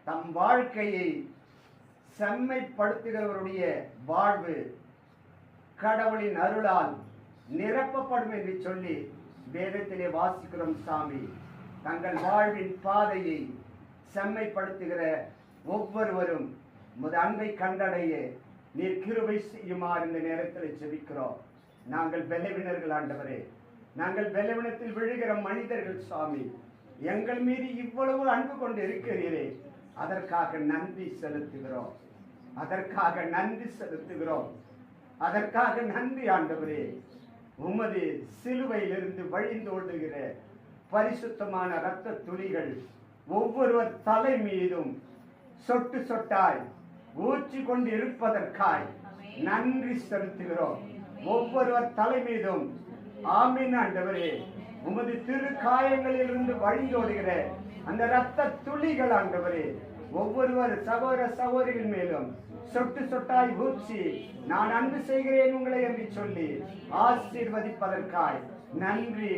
தம் வாழ்க்கையை செம்மைப்படுத்துகிறவருடைய வாழ்வு கடவுளின் அருளால் நிரப்பப்படும் என்று சொல்லி வேதத்திலே வாசிக்கிறோம். சாமி, தங்கள் வாழ்வின் பாதையை செம்மைப்படுத்துகிற ஒவ்வொருவரும் உமது அன்பை கண்டடைய நீர் கிருபை செய்யுமாறு இந்த நேரத்தில் ஜெபிக்கிறோம். நாங்கள் பலவீனர்கள் ஆண்டவரே, நாங்கள் பலவீனத்தில் விழுகிற மனிதர்கள். சுவாமி, எங்கள் மீது இவ்வளவு அன்பு கொண்டு இருக்கிறீரே, அதற்காக நன்றி செலுத்துகிறோம், அதற்காக நன்றி செலுத்துகிறோம், அதற்காக நன்றி ஆண்டவரே. உமது சிலுவையிலிருந்து வழிந்தோடுகிற பரிசுத்தமான இரத்த துளிகள் ஒவ்வொருவர் தலை மீதும் சொட்டு சொட்டாய் ஊற்றி கொண்டு இருப்பதற்காய் நன்றி செலுத்துகிறோம். ஒவ்வொருவர் தலை மீதும் ஆமீன் ஆண்டவரே. உமது திரு காயங்களிலிருந்து வழிந்தோடுகிற அந்த இரத்த துளிகள் ஆண்டவரே ஒவ்வொருவர் சகோதர சகோதரிகள் மேலும் சொட்டு சொட்டாய் ஊற்றி நான் அன்பு செய்கிறேன் உங்களை என்று சொல்லி ஆசீர்வதிப்பதற்காய் நன்றி.